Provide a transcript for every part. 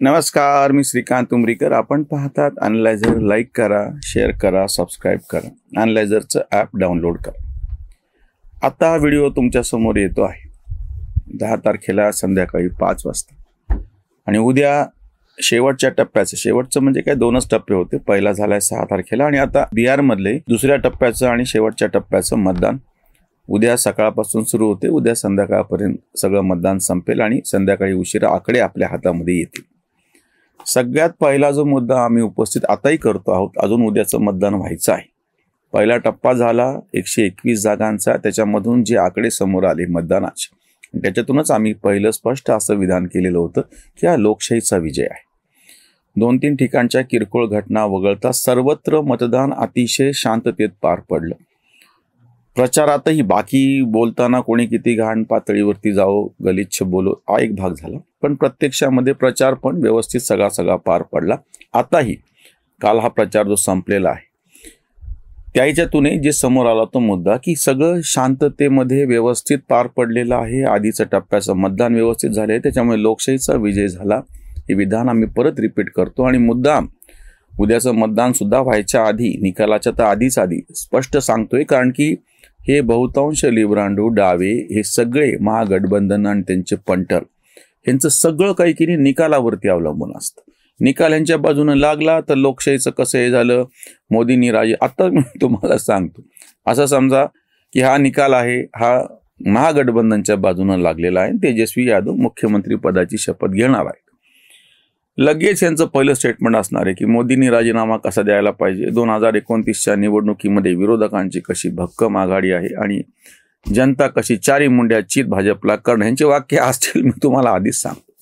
नमस्कार, मी श्रीकांत उमरीकर. आपण पाहतात अॅनालायझर. लाईक करा, शेअर करा, सबस्क्राईब करा. अॅनालायझरचं ॲप डाउनलोड करा. आता हा व्हिडिओ तुमच्यासमोर येतो आहे 10 तारखेला संध्याकाळी 5 वाजता. आणि उद्या शेवटच्या टप्प्याचं, शेवटचं म्हणजे काय 2च टप्पे होते. पहिला झालाय 6 तारखेला आणि आता बिहारमधले दुसऱ्या टप्प्याचं आणि शेवटच्या टप्प्याचं मतदान उद्या सकाळपासून सुरू होते. उद्या संध्याकाळपर्यंत सगळं मतदान संपेल आणि संध्याकाळी उशिरा आकडे आपल्या हातामध्ये येतील. सगळ्यात पहिला जो मुद्दा आम्ही उपस्थित आताही करतो आहोत, अजून उद्याचं मतदान व्हायचं आहे. पहिला टप्पा झाला 121 जागांचा. त्याच्यामधून जे आकडे समोर आले मतदानाचे, त्याच्यातूनच आम्ही पहिलं स्पष्ट असं विधान केलेलं होतं की हा लोकशाहीचा विजय आहे. 2-3 ठिकाणच्या किरकोळ घटना वगळता सर्वत्र मतदान अतिशय शांततेत पार पडलं. प्रचारातही बाकी बोलताना कोणी किती घाण पातळीवरती जाओ, गलिच्छ बोलो, हा एक भाग झाला. पण प्रत्यक्षामध्ये प्रचार पण व्यवस्थित सगळा पार पडला. आताही काल हा प्रचार जो संपलेला आहे त्याच्यातूनही जे समोर आला तो मुद्दा की सगळं शांततेमध्ये व्यवस्थित पार पडलेलं आहे. आधीचं टप्प्याचं मतदान व्यवस्थित झाले, त्याच्यामुळे लोकशाहीचा विजय झाला. हे विधान आम्ही परत रिपीट करतो आणि मुद्दाम उद्याचं मतदान सुद्धा व्हायच्या आधी, निकालाच्या तर आधी स्पष्ट सांगतोय. कारण की हे बहुतांश लिब्रांडू डावे, हे सगळे महागठबंधन आणि त्यांचे पंटर, यांचं सगळं काही की निकालावरती अवलंबून असतं. निकाल यांच्या बाजूने लागला तर लोकशाहीचं कसं हे झालं, मोदींनी राजे. आता मी तुम्हाला सांगतो, असं समजा की हा निकाल आहे, हा महागठबंधनच्या बाजूने लागलेला आहे. तेजस्वी यादव मुख्यमंत्री पदाची शपथ घेणार आहे. लगेच यांचं पहिलं स्टेटमेंट असणार आहे की मोदींनी राजीनामा कसा द्यायला पाहिजे. 2029च्या निवडणुकीमध्ये विरोधकांची कशी भक्कम आघाडी आहे आणि जनता कशी चारी मुंड्या चित भाजपला करणं, यांचे वाक्य असतील, मी तुम्हाला आधीच सांगतो.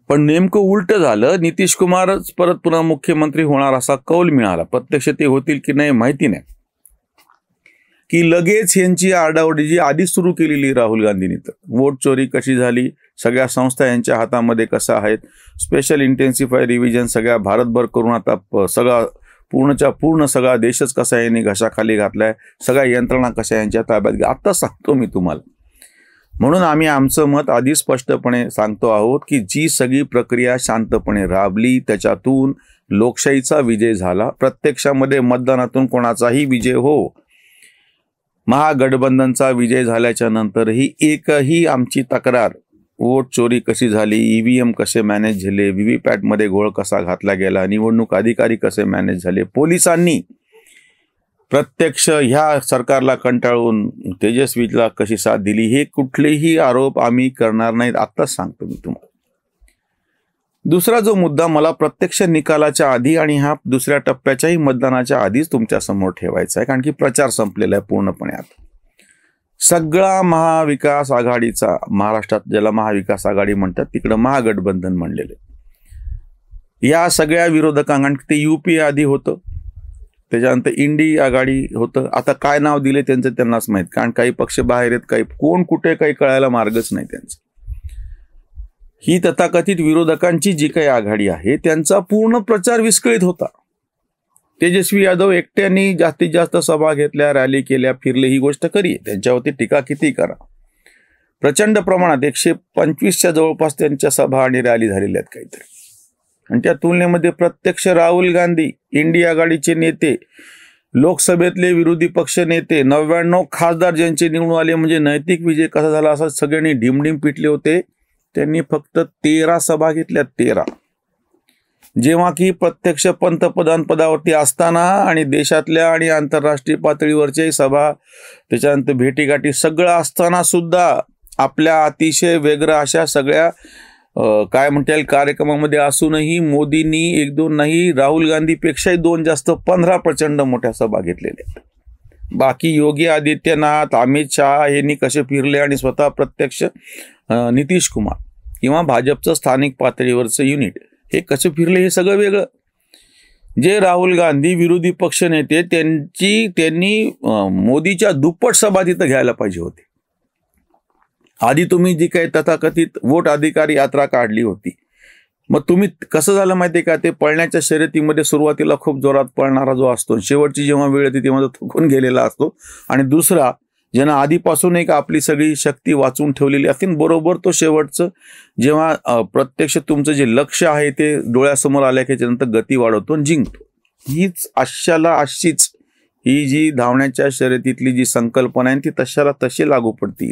पण नेमकं उलट झालं. नितीश कुमारच परत पुन्हा मुख्यमंत्री होणार असा कौल मिळाला. प्रत्यक्ष ते होतील की नाही माहिती नाही. की लगेच यांची आरडाओरडी जी आधीच सुरू केलेली राहुल गांधींनी, तर वोट चोरी कशी झाली, सगळ्या संस्था यांच्या हातामध्ये कसा आहेत, स्पेशल इंटेन्सिफाय रिव्हिजन सगळ्या भारतभर करून आता सगळा पूर्णच्या पूर्ण सगळा देशच कसा यांनी घशाखाली घातलाय, सगळ्या यंत्रणा कशा यांच्या ताब्यात घ्या. आता सांगतो मी तुम्हाला. म्हणून आम्ही आमचं मत आधी स्पष्टपणे सांगतो आहोत की जी सगळी प्रक्रिया शांतपणे राबली, त्याच्यातून लोकशाहीचा विजय झाला. प्रत्यक्षामध्ये मतदानातून कोणाचाही विजय हो, महागठबंधनचा विजय झाल्याच्या नंतरही एकही आमची तक्रार, वोट चोरी कशी झाली, ईव्हीएम कसे मॅनेज झाले, व्हीव्हीपॅटमध्ये घोळ कसा घातला गेला, निवडणूक अधिकारी कसे मॅनेज झाले, पोलिसांनी प्रत्यक्ष ह्या सरकारला कंटाळून तेजस्वीला कशी साथ दिली, हे कुठलेही आरोप आम्ही करणार नाहीत. आत्ताच सांगतो मी तुम्हाला. दुसरा जो मुद्दा मला प्रत्यक्ष निकालाच्या आधी आणि ह्या दुसऱ्या टप्प्याच्याही मतदानाच्या आधीच तुमच्या समोर ठेवायचा आहे, कारण की प्रचार संपलेला आहे पूर्णपणे. आता सगळा महाविकास आघाडीचा, महाराष्ट्रात ज्याला महाविकास आघाडी म्हणतात तिकडं महागठबंधन म्हणलेले, या सगळ्या विरोधकांना, ते युपीए आधी होतं, त्याच्यानंतर इंडी आघाडी होतं, आता काय नाव दिले त्यांचं त्यांनाच माहीत. कारण काही पक्ष बाहेर आहेत, काही कोण कुठे, काही कळायला मार्गच नाही त्यांचा. ही तथाकथित विरोधकांची जी काही आघाडी आहे त्यांचा पूर्ण प्रचार विस्कळीत होता. तेजस्वी यादव एकट्याने जास्तीत जास्त सभा घेतल्या, रॅली केल्या, फिरले, ही गोष्ट खरी आहे. त्यांच्यावरती टीका किती करा, प्रचंड प्रमाणात 125च्या जवळपास त्यांच्या सभा आणि रॅली झालेल्या आहेत काहीतरी. आणि त्या तुलनेमध्ये प्रत्यक्ष राहुल गांधी, इंडिया आघाडीचे नेते, लोकसभेतले विरोधी पक्ष नेते, 99 खासदार ज्यांचे निवडून आले, म्हणजे नैतिक विजय कसा झाला असं सगळ्यांनी डिमडिम पिटले होते. त्यांनी फक्त 13 सभा घेतल्या, 13. जेव्हा की प्रत्यक्ष पंतप्रधान पदावरती असताना आणि देशातल्या आणि आंतरराष्ट्रीय पातळीवरच्याही सभा, त्याच्यानंतर भेटीगाठी सगळं असताना सुद्धा आपल्या अतिशय व्यग्र अशा सगळ्या काय म्हणता येईल कार्यक्रमामध्ये असूनही मोदींनी 1-2 नाही, राहुल गांधीपेक्षाही 2 जास्त 15 प्रचंड मोठ्या सभा घेतलेल्या. बाकी योगी आदित्यनाथ, अमित शहा यांनी कसे फिरले आणि स्वतः प्रत्यक्ष नितीश कुमार किंवा भाजपचं स्थानिक पातळीवरचं युनिट हे कसे फिरले, हे सगळं वेगळं. जे राहुल गांधी विरोधी पक्ष नेते, त्यांनी मोदीच्या दुप्पट सभा तिथं घ्यायला पाहिजे होती. आधी तुम्ही जी काही तथाकथित वोट अधिकारी यात्रा काढली होती, मग तुम्ही कसं झालं माहिती आहे का, ते पळण्याच्या शर्यतीमध्ये सुरुवातीला खूप जोरात पळणारा जो असतो, शेवटची जेव्हा वेळ येते तेव्हा तो थकून गेलेला असतो. आणि दुसरा, ज्यानं आधीपासून एक आपली सगळी शक्ती वाचून ठेवलेली असते, बरोबर तो शेवटचं जेव्हा प्रत्यक्ष तुमचं जे लक्ष आहे ते डोळ्यासमोर आल्या की त्यानंतर गती वाढवतो आणि जिंकतो. हीच अशीच ही जी धावण्याच्या शर्यतीतली जी संकल्पना आहे ती तशाला तशी लागू पडते.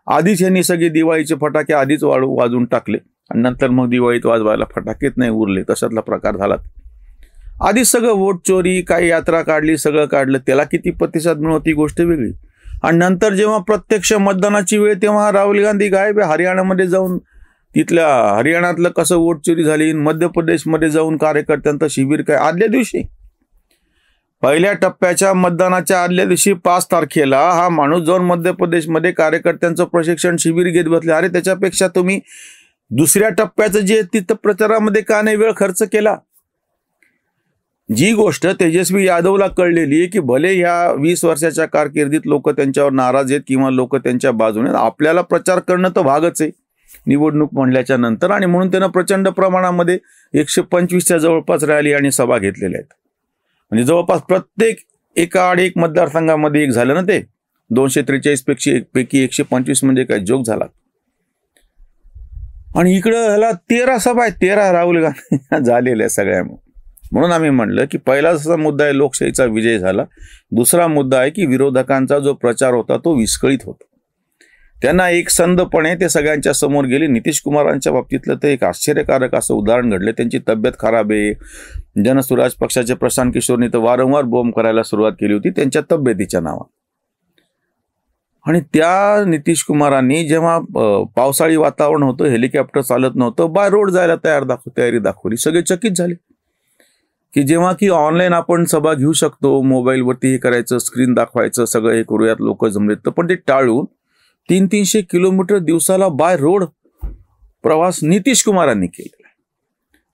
आधीच यांनी सगळे दिवाळीचे फटाके आधीच वाजवून टाकले आणि नंतर मग दिवाळीत वाजवायला फटाकेच नाही उरले, तशातला प्रकार झाला. आधीच सगळं वोट चोरी, काही यात्रा काढली, सगळं काढलं, त्याला किती प्रतिसाद मिळवती ही गोष्ट वेगळी. आणि नंतर जेव्हा प्रत्यक्ष मतदानाची वेळ तेव्हा राहुल गांधी गायब. हरियाणामध्ये जाऊन तिथल्या हरियाणातलं कसं वोट चोरी झाली, मध्य प्रदेशमध्ये जाऊन कार्यकर्त्यांचं शिबिर काय आदल्या दिवशी, पहिल्या टप्प्याच्या मतदानाच्या आदल्या दिवशी 5 तारखेला हा माणूस जाऊन मध्य प्रदेशमध्ये कार्यकर्त्यांचं प्रशिक्षण शिबिर घेत बसले. अरे त्याच्यापेक्षा तुम्ही दुसऱ्या टप्प्याचं जे तिथं प्रचारामध्ये का नाही वेळ खर्च केला. जी गोष्ट तेजस्वी यादवला कळलेली आहे की भले ह्या 20 वर्षाच्या कारकिर्दीत लोक त्यांच्यावर नाराज आहेत किंवा लोक त्यांच्या बाजूने, आपल्याला प्रचार करणं तर भागच आहे निवडणूक म्हणल्याच्या नंतर. आणि म्हणून त्यानं प्रचंड प्रमाणामध्ये 125च्या जवळपास रॅली आणि सभा घेतलेल्या आहेत. म्हणजे जवळपास प्रत्येक एका आड एक मतदारसंघामध्ये एक झालं ना, ते 243 पैकी 125 म्हणजे काय जोक झाला. आणि इकडं ह्याला 13 सभा आहेत, 13 राहुल गांधी झालेल्या सगळ्या. म्हणून आम्ही म्हणलं की पहिला असा मुद्दा आहे लोकशाहीचा विजय झाला. दुसरा मुद्दा आहे की विरोधकांचा जो प्रचार होता तो विस्कळीत होता. त्यांना एक संधपणे ते सगळ्यांच्या समोर गेले. नितीश कुमारांच्या बाबतीतलं तर एक आश्चर्यकारक असं उदाहरण घडलं. त्यांची तब्येत खराब आहे. जनसुराज पक्षाचे प्रशांत किशोरनी तर वारंवार बॉम्ब करायला सुरुवात केली होती त्यांच्या तब्येतीच्या नावात. आणि त्या नितीश कुमारांनी जेव्हा पावसाळी वातावरण होतं, हेलिकॉप्टर चालत नव्हतं, बाय रोड जायला तयारी दाखवली. सगळे चकित झाले की जेव्हा की ऑनलाईन आपण सभा घेऊ शकतो, मोबाईलवरती हे करायचं, स्क्रीन दाखवायचं, सगळं हे करूयात, लोक जमलेत, तर पण ते टाळून 300-300 किलोमीटर दिवसाला बाय रोड प्रवास नितीश कुमारांनी केलेला.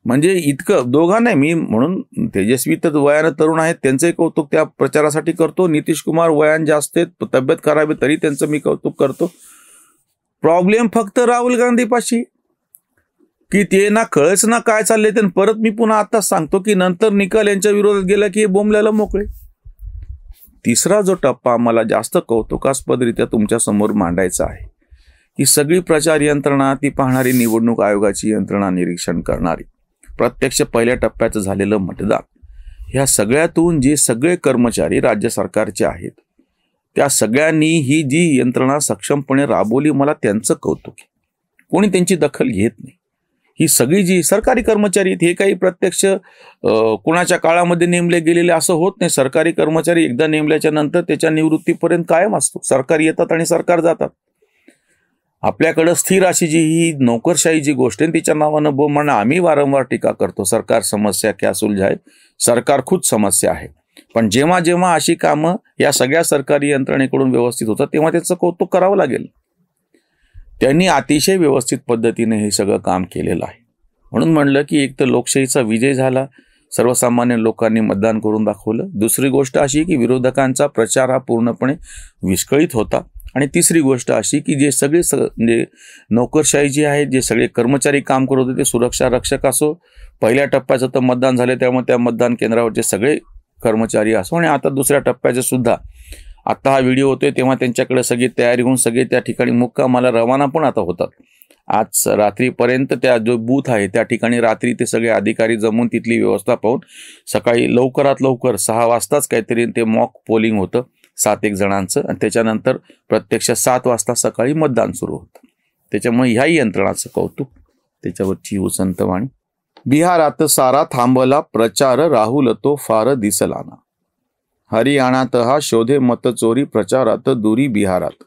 म्हणजे इतकं दोघांना मी म्हणून तेजस्वी तर वयानं तरुण आहेत, त्यांचंही कौतुक त्या प्रचारासाठी करतो. नितीश कुमार वयान जास्त आहेत, तब्येत खराब आहे, तरी त्यांचं मी कौतुक करतो. प्रॉब्लेम फक्त राहुल गांधीपाशी की ते ना कळच ना काय चाललंय. तर परत मी पुन्हा आताच सांगतो की नंतर निकाल यांच्या विरोधात गेला की बोंबल्याला मोकळे. तिसरा जो टप्पा मला जास्त कौतुकास्पदरित्या तुमच्या समोर मांडायचा आहे की सगळी प्रचार यंत्रणा ती पाहणारी, निवडणूक आयोगाची यंत्रणा निरीक्षण करणारी, प्रत्यक्ष पहिल्या टप्प्याचं झालेलं मतदान, ह्या सगळ्यातून जे सगळे कर्मचारी राज्य सरकारचे आहेत त्या सगळ्यांनी ही जी यंत्रणा सक्षमपणे राबवली, मला त्यांचं कौतुक आहे. कोणी त्यांची दखल घेत नाही. ही सगळी जी सरकारी कर्मचारी आहेत हे काही प्रत्यक्ष कोणाच्या काळामध्ये नेमले गेलेले असं होत नाही. सरकारी कर्मचारी एकदा नेमल्याच्या नंतर त्याच्या निवृत्तीपर्यंत कायम असतो. सरकार येतात आणि सरकार जातात. आपल्याकडं स्थिर अशी जी ही नोकरशाही जी गोष्ट आहे तिच्या नावानं म्हणणं आम्ही वारंवार टीका करतो, सरकार समस्या क्या सुलझाए, सरकार खुद समस्या आहे. पण जेव्हा जेव्हा अशी कामं या सगळ्या सरकारी यंत्रणेकडून व्यवस्थित होतात तेव्हा त्याचं कौतुक करावं लागेल. त्यांनी अतिशय व्यवस्थित पद्धतीने हे सगळं काम केलेलं आहे. म्हणून म्हणलं की एक तर लोकशाहीचा विजय झाला, सर्वसामान्य लोकांनी मतदान करून दाखवलं. दुसरी गोष्ट अशी की विरोधकांचा प्रचार हा पूर्णपणे विस्कळीत होता. आणि तिसरी गोष्ट अशी की जे सगळे म्हणजे नोकरशाही जी आहे, जे सगळे कर्मचारी काम करत होते ते सुरक्षा रक्षक असो, पहिल्या टप्प्याचं तर मतदान झालं त्यामुळे त्या मतदान केंद्रावरचे सगळे कर्मचारी असो, आणि आता दुसऱ्या टप्प्याचं सुद्धा आता हा व्हिडिओ होतोय तेव्हा त्यांच्याकडे सगळी तयारी होऊन सगळे त्या ठिकाणी मुक्कामाला रवाना पण आता होतात. आज रात्रीपर्यंत त्या जो बूथ आहे त्या ठिकाणी रात्री ते सगळे अधिकारी जमून तिथली व्यवस्था पाहून सकाळी लवकरात लवकर 6 वाजताच काहीतरी ते मॉक पोलिंग होतं 7-1 जणांचं, आणि त्याच्यानंतर प्रत्यक्ष 7 वाजता सकाळी मतदान सुरू होतं. त्याच्यामुळे ह्याही यंत्रणाचं कौतुक, त्याच्यावरची उसंतवाणी. बिहारात सारा थांबला प्रचार, राहुल तो फार दिसलाना. हरियाणात हा शोधे मतचोरी, प्रचारात दुरी बिहारात.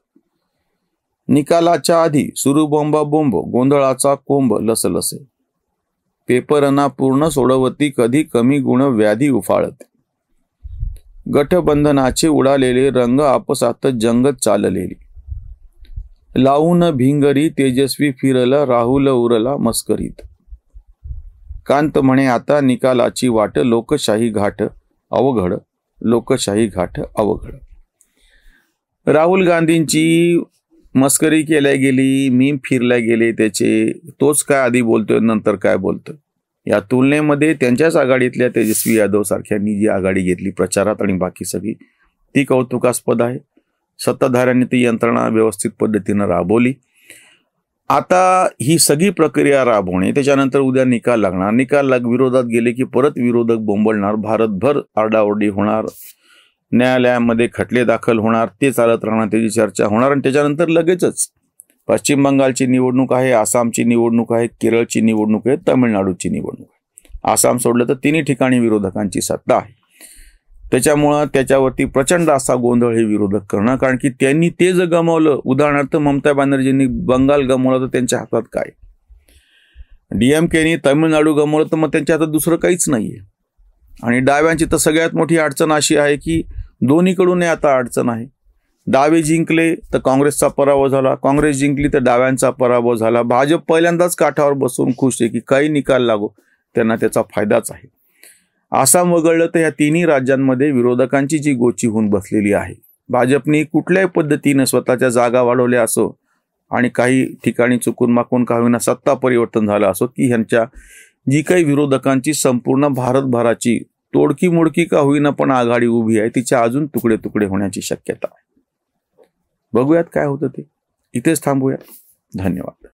निकालाच्या आधी सुरू बोंबाबोंब, गोंधळाचा कोंब लसलसे. पेपरना पूर्ण सोडवती, कधी कमी गुण व्याधी उफाळते. गठबंधनाचे उडालेले रंग, आपसात जंगत चाललेली. लावून भिंगरी तेजस्वी फिरला, राहुल उरला मस्करीत. कांत म्हणे आता निकालाची वाट, लोकशाही घाट अवघड, लोकशाही घाट अवघड. राहुल गांधींची मस्करी केल्या गेली, मीम फिरल्या गेले त्याचे, तोच काय आधी बोलतोय नंतर काय बोलतोय. या तुलनेमध्ये त्यांच्याच आघाडीतल्या तेजस्वी यादव सारख्यांनी जी आघाडी घेतली प्रचारात आणि बाकी सगळी, ती कौतुकास्पद आहे. सत्ताधाऱ्यांनी ती यंत्रणा व्यवस्थित पद्धतीनं राबवली. आता ही सगळी प्रक्रिया राबवणे, त्याच्यानंतर उद्या निकाल लागणार, निकाल विरोधात गेले की परत विरोधक बोंबलणार, भारतभर आरडाओरडी होणार, न्यायालयामध्ये खटले दाखल होणार, ते चालत राहणार, त्याची चर्चा होणार आणि त्याच्यानंतर लगेचच पश्चिम बंगालची निवडणूक आहे, आसामची निवडणूक आहे, केरळची निवडणूक आहे, तामिळनाडूची निवडणूक आहे. आसाम सोडलं तर तिन्ही ठिकाणी विरोधकांची सत्ता आहे. त्याच्यामुळं त्याच्यावरती प्रचंड असा गोंधळ हे विरोधक करणं, कारण की त्यांनी ते जर गमावलं, उदाहरणार्थ ममता बॅनर्जींनी बंगाल गमावलं तर त्यांच्या हातात काय, DMKनी तामिळनाडू गमावलं तर मग त्यांच्या हातात दुसरं काहीच नाहीये. आणि डाव्यांची तर सगळ्यात मोठी अडचण अशी आहे की दोन्हीकडून आता अडचण आहे. डावे जिंकले तर काँग्रेसचा पराभव झाला, काँग्रेस जिंकली तर डाव्यांचा पराभव झाला. भाजप पहिल्यांदाच काठावर बसून खुश आहे की काही निकाल लागो, त्यांना त्याचा फायदाच आहे. आसाम वगळलं तर ह्या तिन्ही राज्यांमध्ये विरोधकांची जी गोची होऊन बसलेली आहे. भाजपने कुठल्याही पद्धतीने स्वतःच्या जागा वाढवल्या असो आणि काही ठिकाणी चुकून माकून का होईना सत्ता परिवर्तन झालं असो, की ह्यांच्या जी काही विरोधकांची संपूर्ण भारतभराची तोडकी मोडकी का होईना पण आघाडी उभी आहे, तिच्या अजून तुकडे तुकडे होण्याची शक्यता आहे. बघूयात काय होतं ते. इथेच थांबूया. धन्यवाद.